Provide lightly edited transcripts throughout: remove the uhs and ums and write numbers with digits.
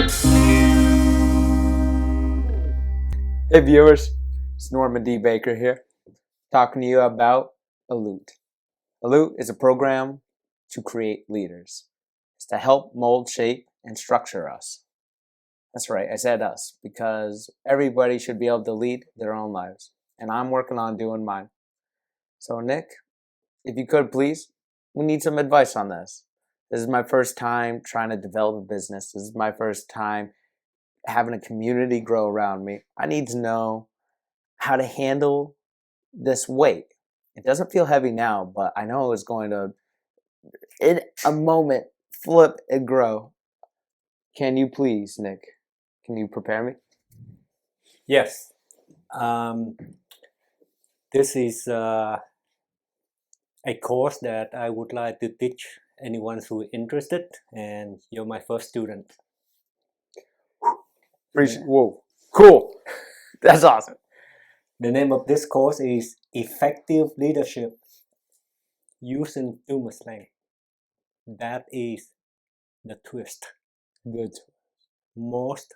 Hey viewers, it's NDBaker here, talking to you about Alute. Alute is a program to create leaders. It's to help mold, shape, and structure us. That's right, I said us, because everybody should be able to lead their own lives, and I'm working on doing mine. So Nick, if you could please, we need some advice on this. This is my first time trying to develop a business. This is my first time having a community grow around me. I need to know how to handle this weight. It doesn't feel heavy now, but I know it's going to, in a moment, flip and grow. Can you please, Nick? Can you prepare me? Yes. This is a course that I would like to teach anyone who is interested, and you're my first student. Whoa, cool. That's awesome. The name of this course is Effective Leadership Using Tumor Slang. That is the twist. Most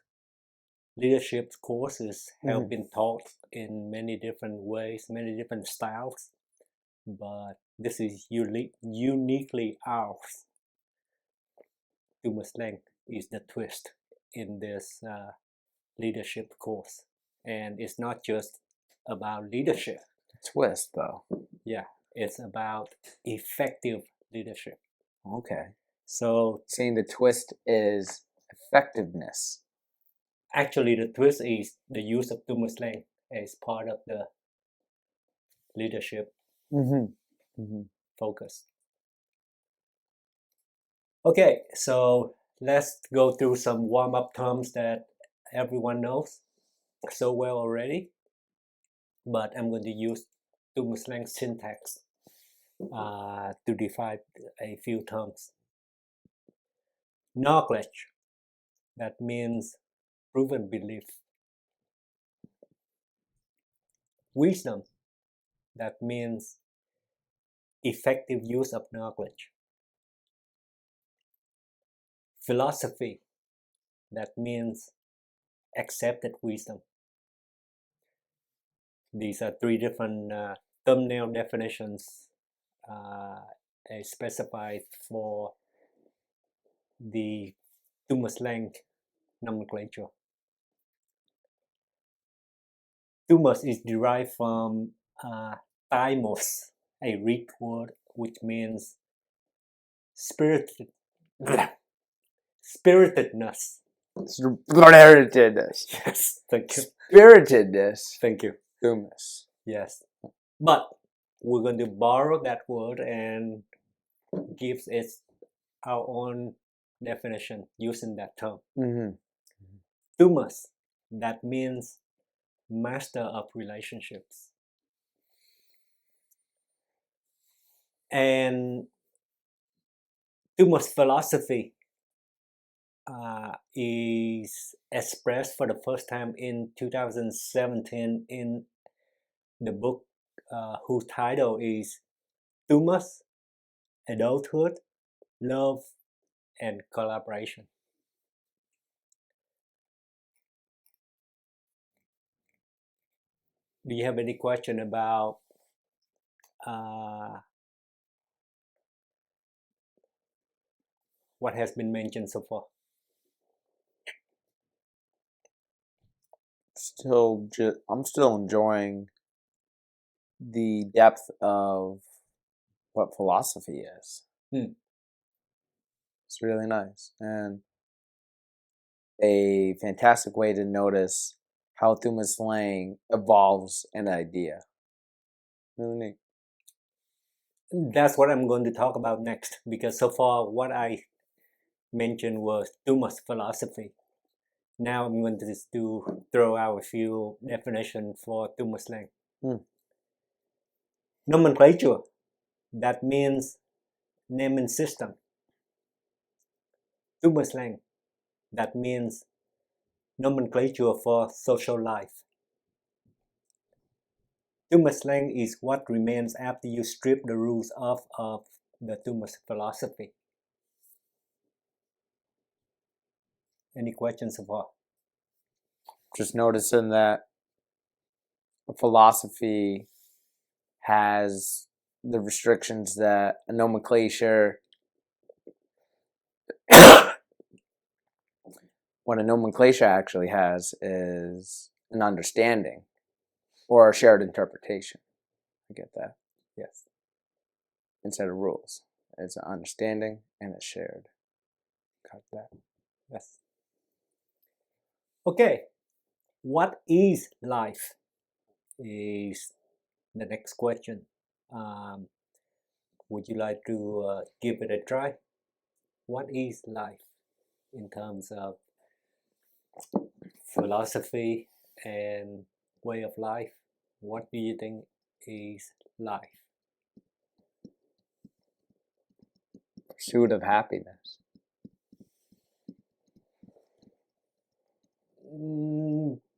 leadership courses have been taught in many different ways, many different styles, but this is uniquely ours. Tumor Slang is the twist in this leadership course, and it's not just about leadership. Twist, though. Yeah, it's about effective leadership. Okay. So saying the twist is effectiveness. Actually, the twist is the use of tumor slang as part of the leadership focus. Okay, so let's go through some warm-up terms that everyone knows so well already, but I'm going to use tumor slang syntax to define a few terms. Knowledge, that means proven belief. Wisdom, that means effective use of knowledge. Philosophy, that means accepted wisdom. These are three different thumbnail definitions specified for the tumor slang nomenclature. Tumors is derived from thymos, a Greek word which means spiritedness. Spiritedness. Yes, thank you. Spiritedness. Thank you. Thumus. Yes. But we're going to borrow that word and give it our own definition using that term. Thumus, that means master of relationships. And Thumus philosophy is expressed for the first time in 2017 in the book whose title is Thumus, Adulthood, Love, and Collaboration. Do you have any question about what has been mentioned so far? I'm still enjoying the depth of what philosophy is. It's really nice and a fantastic way to notice how tumor slang evolves an idea. Really neat. That's what I'm going to talk about next, because so far what I mentioned was Thumus philosophy. Now I'm going to throw out a few definitions for tumor slang. Nomenclature, that means naming system. Tumor slang, that means nomenclature for social life. Tumor slang is what remains after you strip the rules off of the Thumus philosophy. Any questions so far? Just noticing that philosophy has the restrictions that a nomenclature, what a nomenclature actually has is an understanding or a shared interpretation. I get that. Yes. Instead of rules. It's an understanding and it's shared. Got that. Yes. Okay. What is life? Is the next question. Would you like to give it a try? What is life in terms of philosophy and way of life? What do you think is life? Pursuit of happiness.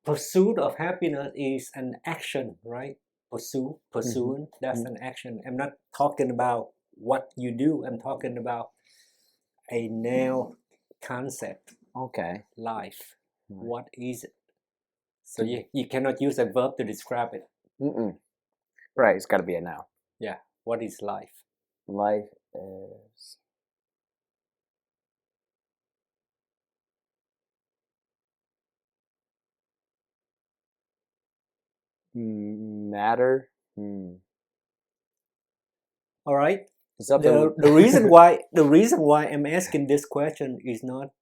Pursuit of happiness is an action, right? Pursuing, that's an action. I'm not talking about what you do. I'm talking about a now concept. Okay. Life. Right. What is it? So you cannot use a verb to describe it. Right, it's got to be a noun. Yeah. What is life? Life is matter. All right. It's up The reason why I'm asking this question is not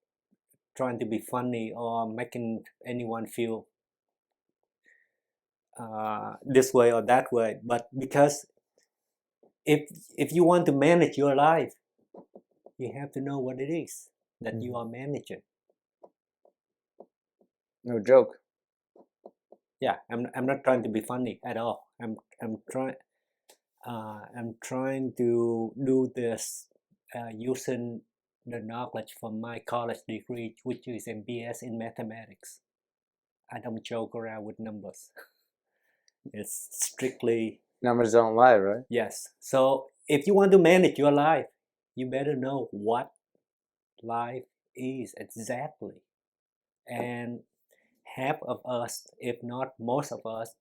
trying to be funny or making anyone feel this way or that way, but because if you want to manage your life, you have to know what it is that you are managing. No joke. Yeah, I'm not trying to be funny at all. I'm trying to do this using the knowledge from my college degree, which is a BS in mathematics. I don't joke around with numbers. It's strictly Numbers don't lie, right? yes. So if you want to manage your life, you better know what life is exactly. And half of us, if not most of us,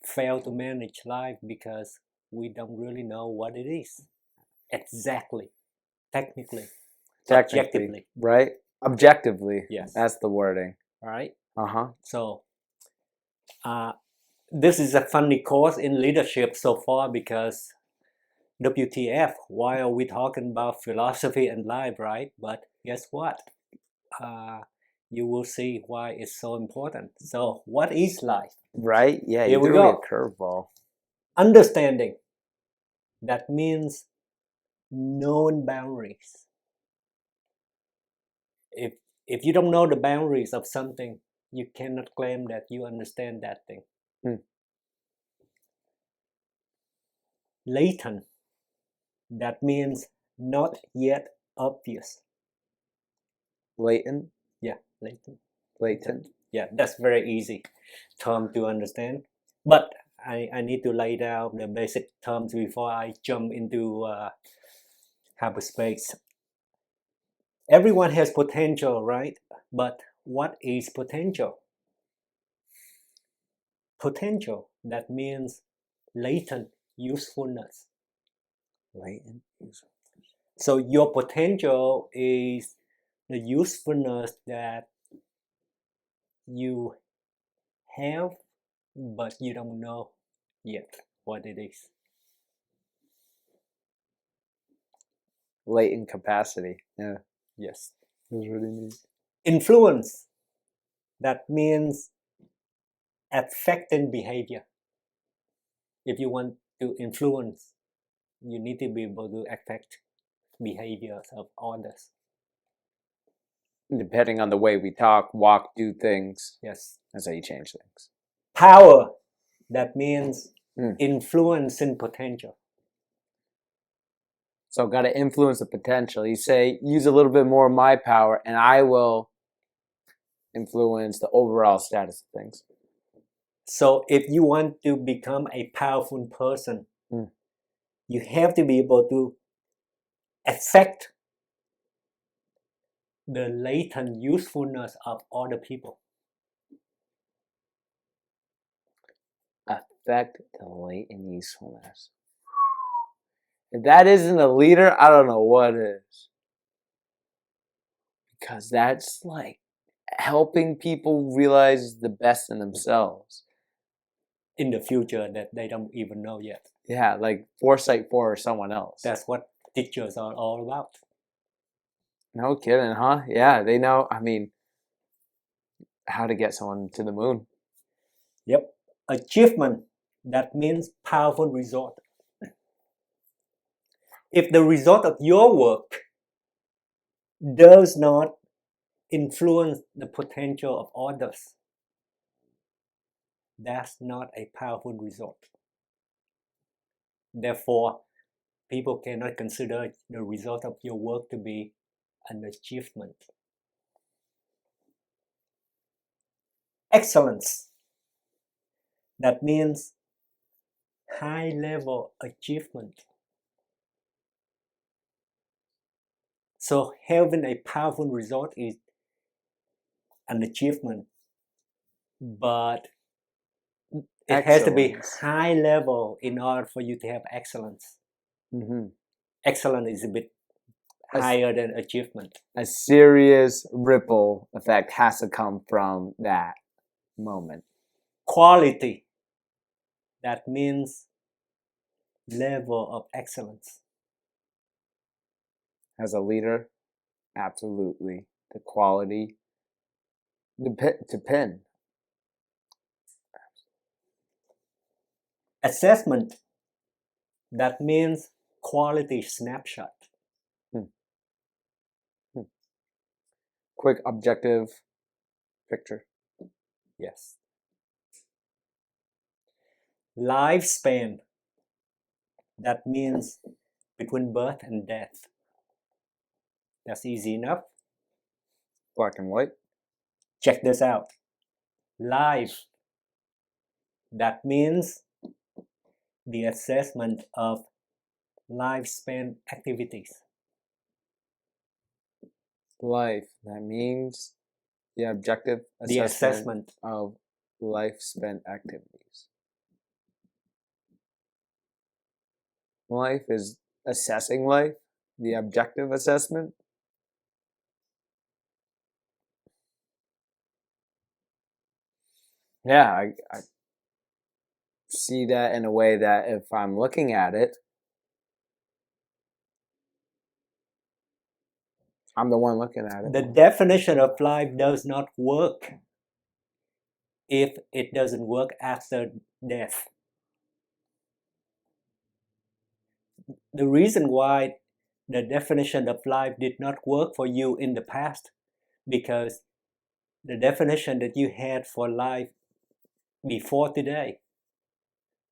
fail to manage life because we don't really know what it is exactly, technically, objectively. Right? Objectively. Yes. That's the wording. All right. So, this is a funny course in leadership so far because WTF, why are we talking about philosophy and life, right? But guess what? You will see why it's so important. So, what is life? right? Yeah, Here you we threw me a go. curveball. Understanding. That means known boundaries. If you don't know the boundaries of something, you cannot claim that you understand that thing. Latent. That means not yet obvious. Latent? Yeah, latent. Latent. Yeah, that's very easy term to understand. But I need to lay down the basic terms before I jump into hyperspace. Everyone has potential, right? But what is potential? Potential, that means latent usefulness. Latent usefulness. So your potential is the usefulness that you have, but you don't know yet what it is. Latent capacity. Yeah. Yes. That's really neat. Influence, that means affecting behavior. If you want to influence, you need to be able to affect behaviors of others. Depending on the way we talk, walk, do things. Yes. That's how you change things. Power, that means influencing potential. So I've got to influence the potential. You say, use a little bit more of my power and I will influence the overall status of things. So if you want to become a powerful person, you have to be able to affect the latent usefulness of other people. Affect the latent usefulness. If that isn't a leader, I don't know what is. Because that's like helping people realize the best in themselves. In the future that they don't even know yet. Yeah, like foresight for someone else. That's what teachers are all about. No kidding, huh? Yeah, they know, how to get someone to the moon. Yep. Achievement, that means powerful result. If the result of your work does not influence the potential of others, that's not a powerful result. Therefore, people cannot consider the result of your work to be an achievement. Excellence, that means high level achievement. So having a powerful result is an achievement, but it has to be high level in order for you to have excellence. Mm-hmm. Excellence is a bit higher than achievement. A serious ripple effect has to come from that moment. Quality, that means level of excellence. As a leader, absolutely. The quality depend. Assessment, that means quality snapshot. Quick objective picture. Yes. Lifespan, that means between birth and death. That's easy enough. Black and white. Check this out. Life, that means the assessment of lifespan activities. Life, that means the objective assessment of lifespan activities. Life is assessing life, the objective assessment. Yeah, I see that in a way that if I'm looking at it, I'm the one looking at it. The definition of life does not work if it doesn't work after death. The reason why the definition of life did not work for you in the past, because the definition that you had for life before today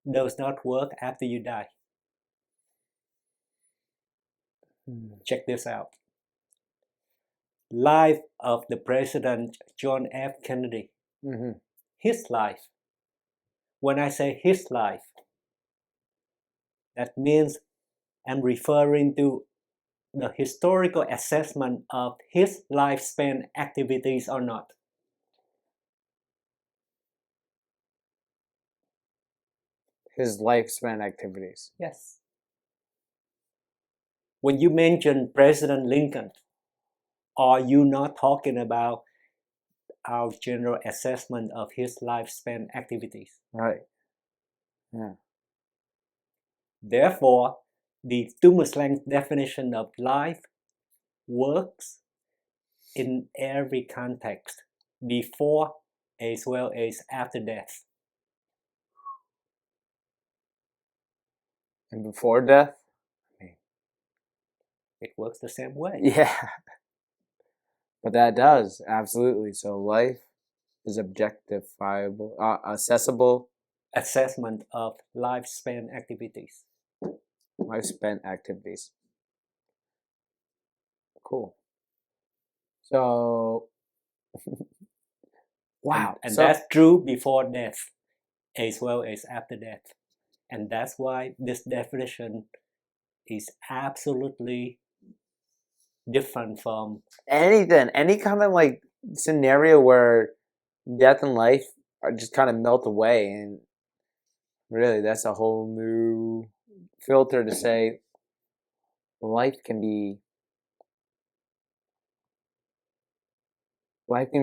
does not work after you die. Check this out. Life of the President John F. Kennedy. Mm-hmm. His life. When I say his life, that means I'm referring to the historical assessment of his lifespan activities or not. His lifespan activities. Yes. When you mention President Lincoln, are you not talking about our general assessment of his lifespan activities? Right. Yeah. Therefore, the Dumas-Lang definition of life works in every context, before as well as after death. And before death? It works the same way. Yeah. But that does, absolutely. So life is objectifiable, accessible. Assessment of lifespan activities. Lifespan activities. Cool. So, wow. And that's true before death as well as after death. And that's why this definition is absolutely different from anything, any kind of like scenario where death and life are just kind of melt away, and really that's a whole new filter to say life can be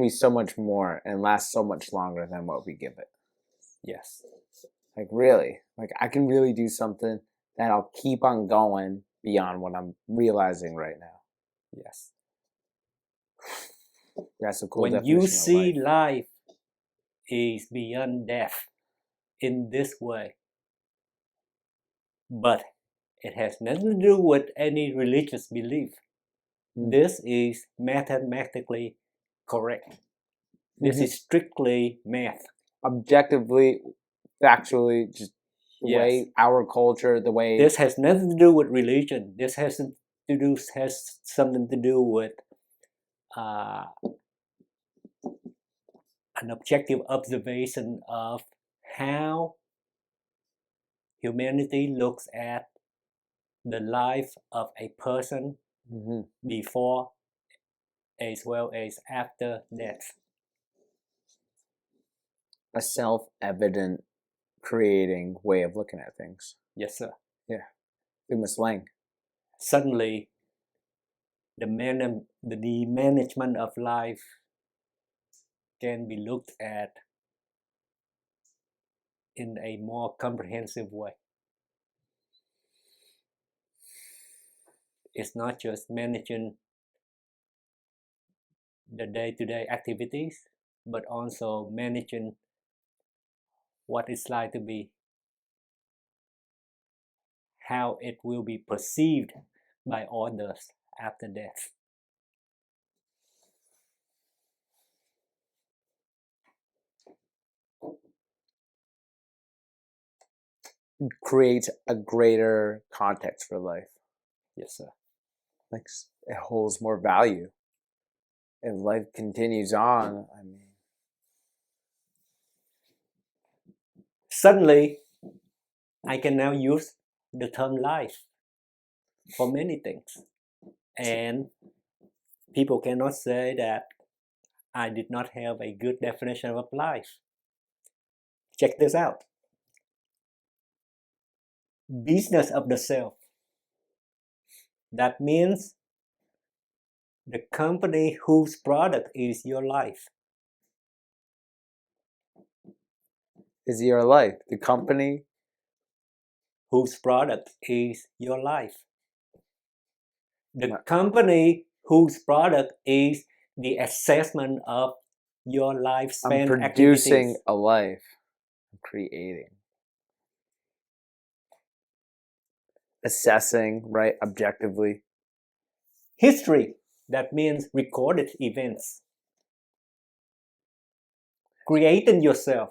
so much more and last so much longer than what we give it. yes. Like really, like I can really do something that'll keep on going beyond what I'm realizing right now. Yes. That's a cool When definition you of see life. life is beyond death in this way, but it has nothing to do with any religious belief. This is mathematically correct. This is strictly math. Objectively, factually, just the Yes. way our culture, the way This has nothing to do with religion. This has something to do with an objective observation of how humanity looks at the life of a person before as well as after death. a self-evident creating way of looking at things. Yes, sir. Yeah, through slang. Suddenly, the management of life can be looked at in a more comprehensive way. It's not just managing the day-to-day activities, but also managing what it's like to be, how it will be perceived by others after death. Creates a greater context for life. Yes, sir. Like it holds more value. If life continues on, I mean, suddenly I can now use the term life for many things, and people cannot say that I did not have a good definition of life. Check this out. Business of the self. That means the company whose product is your life. is your life the company Whose product is your life. The company whose product is the assessment of your lifespan I'm producing activities. a life. I'm creating. Assessing, right, objectively. History, that means recorded events. Creating yourself,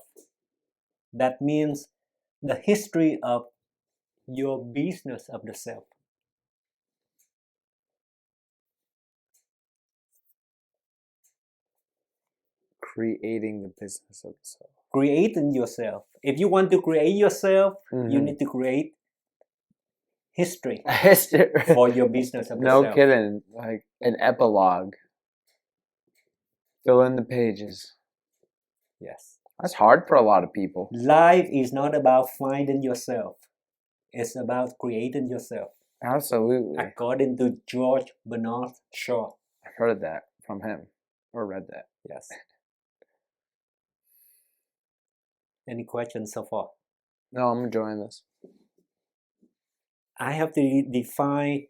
that means the history of your business of the self. Creating the business of the self. Creating yourself. If you want to create yourself, you need to create history for your business of the self. No kidding. Like an epilogue. Fill in the pages. Yes. That's hard for a lot of people. Life is not about finding yourself. It's about creating yourself. Absolutely. According to George Bernard Shaw. I heard that from him. Or read that. Yes. Any questions so far? No, I'm enjoying this. I have to define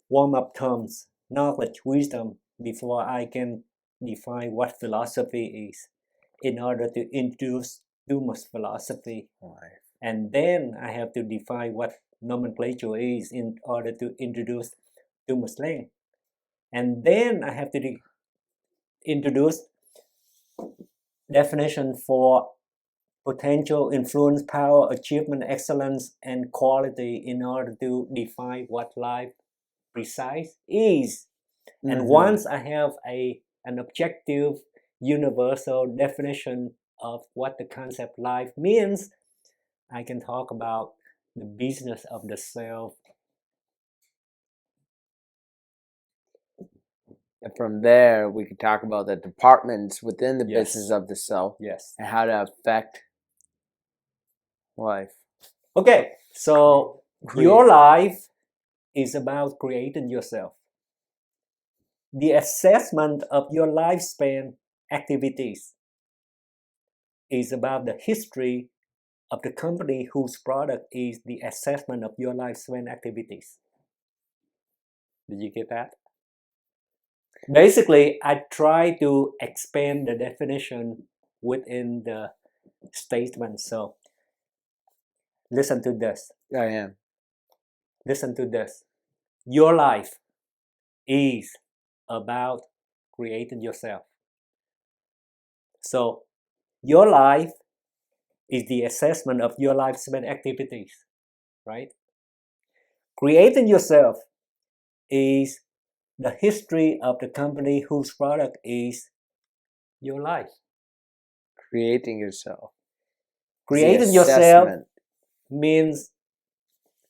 warm-up terms, knowledge, wisdom, before I can define what philosophy is, in order to introduce Dumas philosophy. Life. And then I have to define what nomenclature is in order to introduce Dumas slang. And then I have to introduce definition for potential, influence, power, achievement, excellence, and quality in order to define what life precise is. And once I have an objective, universal definition of what the concept life means, I can talk about the business of the self And from there, we could talk about the departments within the Yes. business of the self Yes. and how to affect life. Okay, so your life is about creating yourself. The assessment of your lifespan activities is about the history of the company whose product is the assessment of your lifespan activities. Did you get that? Basically, I try to expand the definition within the statement. So, listen to this. I am. Listen to this. Your life is about creating yourself. So, your life is the assessment of your lifespan activities, right? Creating yourself is the history of the company whose product is your life. Creating yourself. Creating yourself means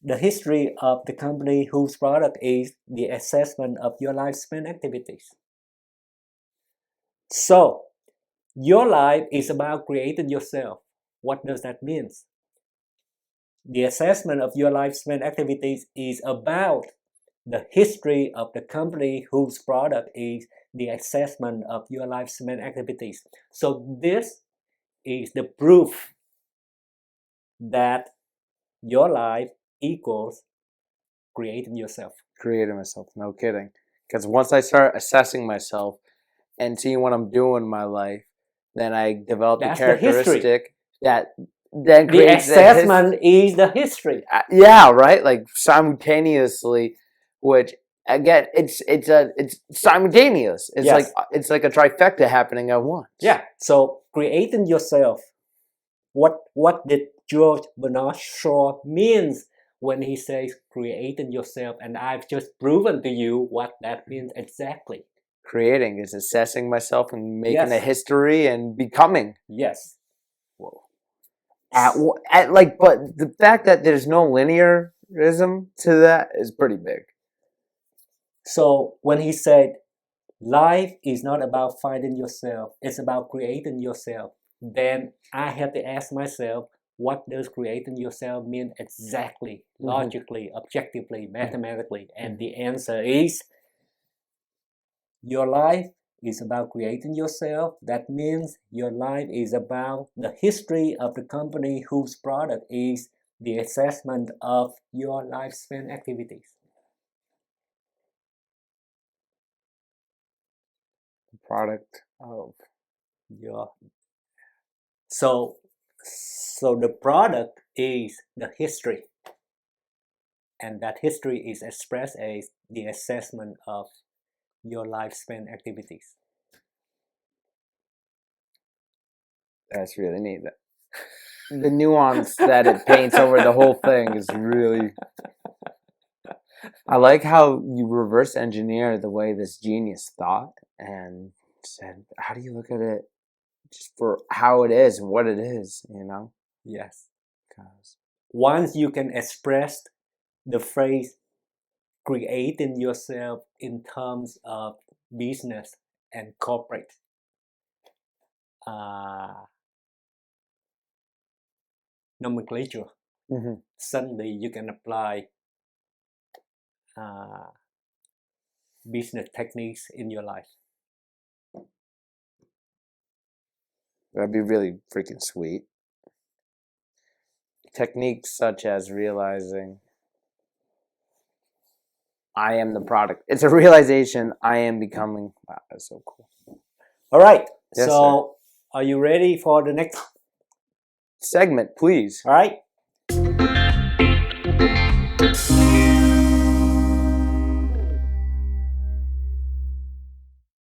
the history of the company whose product is the assessment of your lifespan activities. So, your life is about creating yourself. What does that mean? The assessment of your lifespan activities is about the history of the company whose product is the assessment of your lifespan activities. So this is the proof that your life equals creating yourself. Creating myself, no kidding. Because once I start assessing myself and seeing what I'm doing in my life, then I develop the characteristic that then creates the assessment is the history. Yeah, right. Like simultaneously, which again, it's simultaneous. It's Yes. like a trifecta happening at once. Yeah. So creating yourself. What did George Bernard Shaw means when he says creating yourself? And I've just proven to you what that means exactly. Creating is assessing myself and making Yes. a history and becoming. Yes. Whoa. But the fact that there's no linearism to that is pretty big. So when he said, life is not about finding yourself, it's about creating yourself, then I have to ask myself, what does creating yourself mean exactly, logically, objectively, mathematically? And the answer is, your life is about creating yourself. That means your life is about the history of the company whose product is the assessment of your lifespan activities. The product of your so the product is the history, and that history is expressed as the assessment of your lifespan activities. That's really neat. The nuance that it paints over the whole thing is really... I like how you reverse engineer the way this genius thought and said, how do you look at it just for how it is and what it is, you know? Yes. Because once you can express the phrase creating yourself in terms of business and corporate, nomenclature, suddenly you can apply business techniques in your life. that'd be really freaking sweet. Techniques such as realizing I am the product. It's a realization I am becoming. Wow, that's so cool. All right. Yes, so, are you ready for the next segment, please? All right.